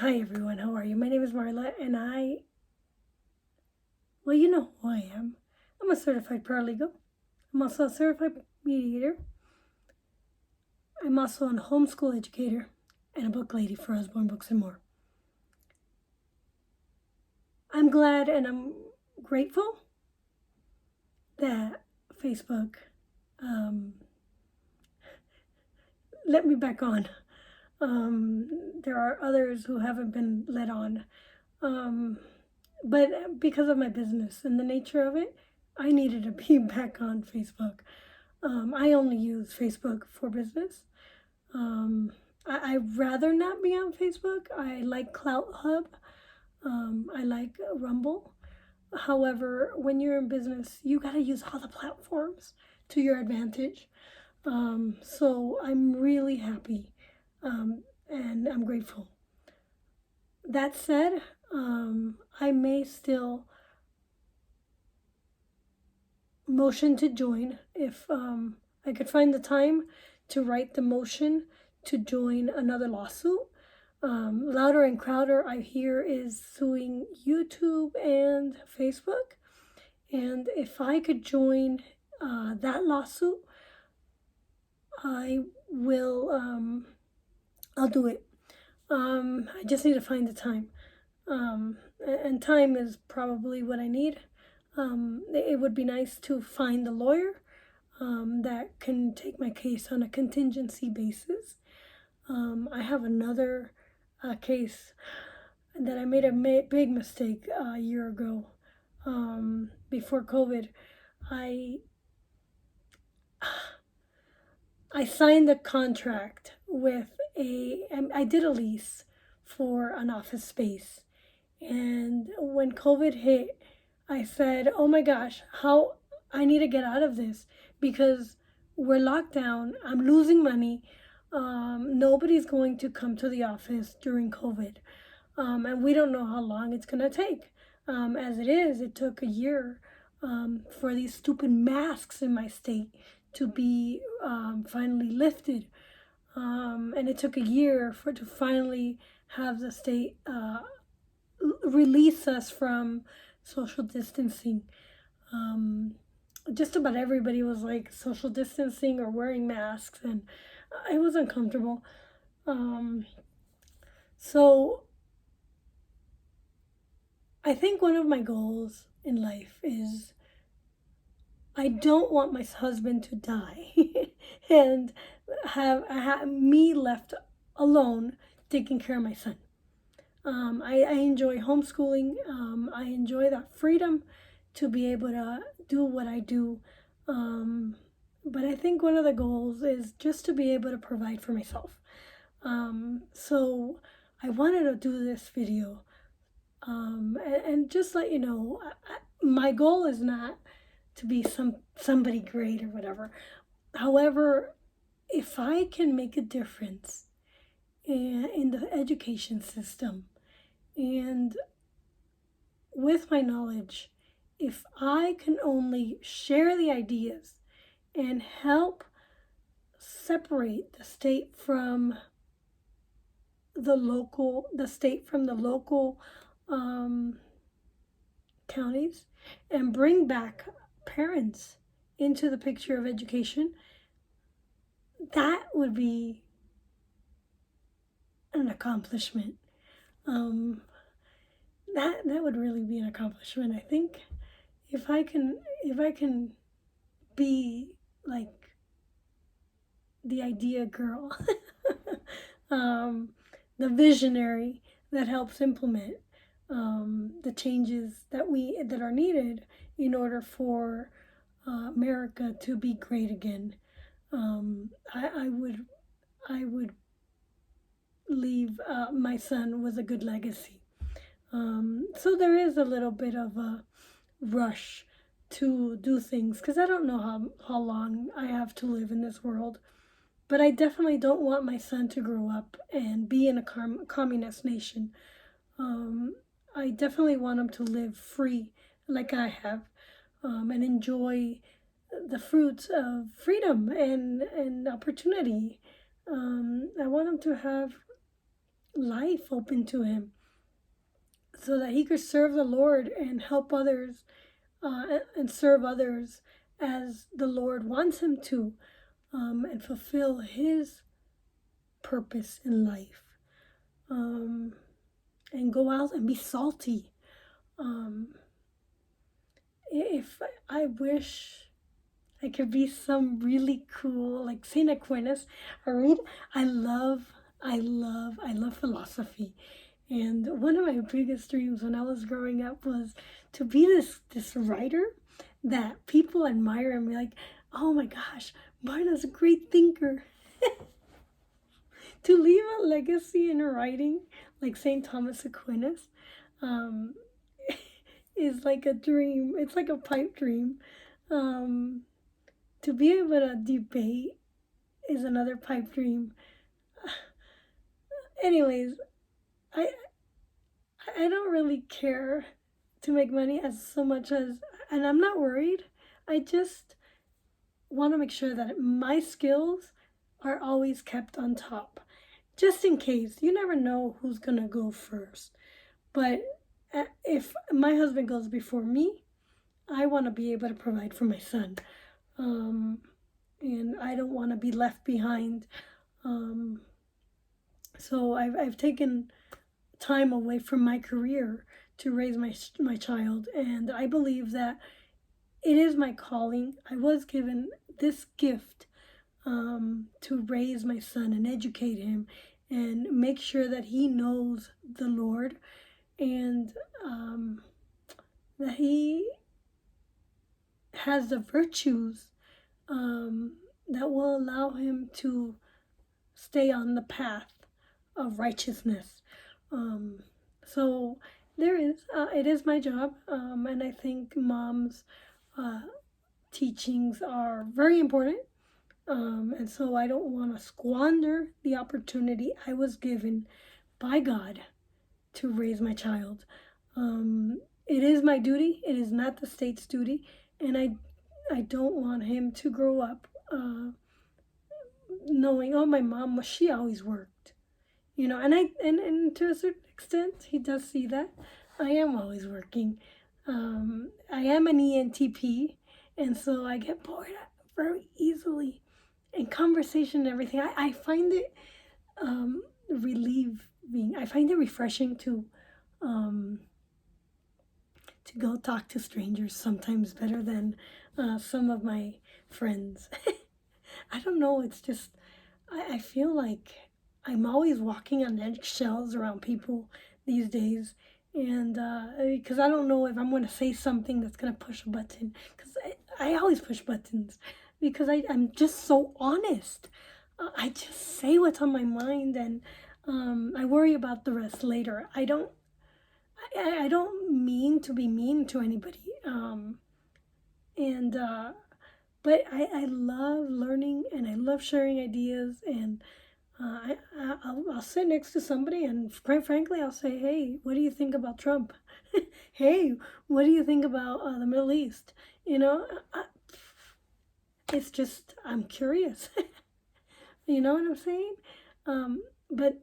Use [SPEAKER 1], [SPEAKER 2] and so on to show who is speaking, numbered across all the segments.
[SPEAKER 1] Hi everyone, how are you? My name is Marla and well, you know who I am. I'm a certified paralegal. I'm also a certified mediator. I'm also a homeschool educator and a book lady for Usborne Books and More. I'm glad and I'm grateful that Facebook let me back on. There are others who haven't been let on. But because of my business and the nature of it, I needed to be back on Facebook. I only use Facebook for business. I'd rather not be on Facebook. I like Clout Hub. I like Rumble. However, when you're in business, you got to use all the platforms to your advantage. So I'm really happy and I'm grateful. That said, I may still motion to join if I could find the time to write the motion to join another lawsuit. Louder and Crowder, I hear, is suing YouTube and Facebook. And if I could join that lawsuit, I will, I'll do it. I just need to find the time. And time is probably what I need. It would be nice to find a lawyer that can take my case on a contingency basis. I have another case that I made a big mistake a year ago. Before COVID, I I signed a contract with I did a lease for an office space. And when COVID hit, I said, oh my gosh, how I need to get out of this because we're locked down. I'm losing money. Nobody's going to come to the office during COVID. And we don't know how long it's going to take. As it is, it took a year for these stupid masks in my state to be finally lifted. And it took a year to finally have the state release us from social distancing. Just about everybody was like social distancing or wearing masks, and it was uncomfortable. So I think one of my goals in life is I don't want my husband to die and have me left alone taking care of my son. I enjoy homeschooling. I enjoy that freedom to be able to do what I do. But I think one of the goals is just to be able to provide for myself. So I wanted to do this video and just let you know, my goal is not to be somebody great or whatever. However, if I can make a difference in the education system and with my knowledge, if I can only share the ideas and help separate the state from the state from the local counties and bring back parents into the picture of education, that would be an accomplishment. That would really be an accomplishment. I think if I can be like the idea girl, the visionary that helps implement the changes that are needed in order for America to be great again. I would leave my son with a good legacy. So there is a little bit of a rush to do things because I don't know how long I have to live in this world. But I definitely don't want my son to grow up and be in a communist nation. I definitely want him to live free like I have and enjoy the fruits of freedom and opportunity. I want him to have life open to him so that he could serve the Lord and help others and serve others as the Lord wants him to, and fulfill his purpose in life, and go out and be salty. If I wish I could be some really cool, like Saint Aquinas. I love philosophy. And one of my biggest dreams when I was growing up was to be this writer that people admire and be like, oh my gosh, Marta's a great thinker. To leave a legacy in writing like St. Thomas Aquinas is like a dream. It's like a pipe dream. To be able to debate is another pipe dream. Anyways, I don't really care to make money as so much as, and I'm not worried. I just want to make sure that my skills are always kept on top, just in case. You never know who's gonna go first. But if my husband goes before me, I want to be able to provide for my son, and I don't want to be left behind. So I've taken time away from my career to raise my child, and I believe that it is my calling. I was given this gift to raise my son and educate him and make sure that he knows the Lord, and that he has the virtues that will allow him to stay on the path of righteousness. So it is my job, and I think mom's teachings are very important, and so I don't want to squander the opportunity I was given by God to raise my child. It is my duty. It is not the state's duty, and I don't want him to grow up knowing, oh, my mom, she always worked, and to a certain extent, he does see that I am always working. I am an ENTP, and so I get bored very easily. And conversation and everything, I find it relieving. I find it refreshing to go talk to strangers sometimes better than some of my friends. I don't know, it's just, I feel like I'm always walking on eggshells around people these days. And because I don't know if I'm going to say something that's going to push a button. Because I always push buttons. Because I'm just so honest. I just say what's on my mind, and I worry about the rest later. I don't mean to be mean to anybody. But I love learning, and I love sharing ideas, and I'll sit next to somebody, and quite frankly, I'll say, hey, what do you think about Trump? Hey, what do you think about the Middle East? It's just, I'm curious. You know what I'm saying? But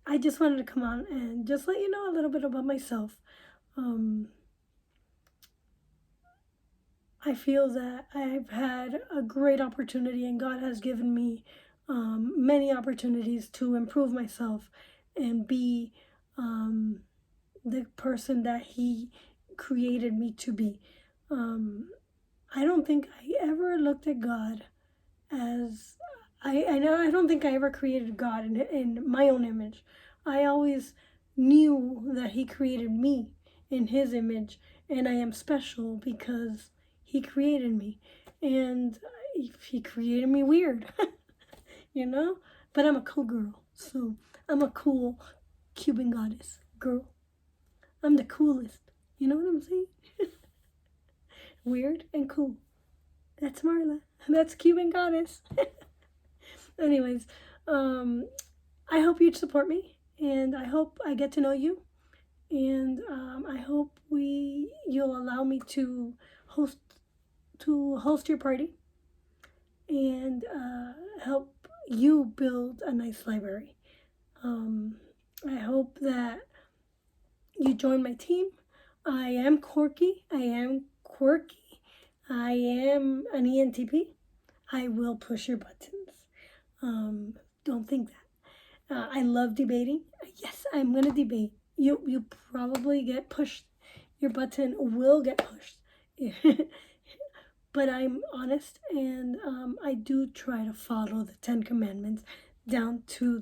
[SPEAKER 1] I just wanted to come on and just let you know a little bit about myself. I feel that I've had a great opportunity, and God has given me many opportunities to improve myself and be the person that He created me to be. I don't think I ever looked at God as I don't think I ever created God in my own image. I always knew that He created me in His image, and I am special because He created me, and He created me weird, but I'm a cool girl, so I'm a cool Cuban goddess girl. I'm the coolest, you know what I'm saying? Weird and cool. That's Marla. That's Cuban goddess. Anyways, I hope you'd support me, and I hope I get to know you, and I hope you'll allow me to host your party and help you build a nice library. hope that you join my team. I am quirky. I am quirky. I am an ENTP. I will push your buttons. Don't think that. I love debating. Yes, I'm going to debate. You probably get pushed. Your button will get pushed. But I'm honest, and I do try to follow the 10 Commandments down to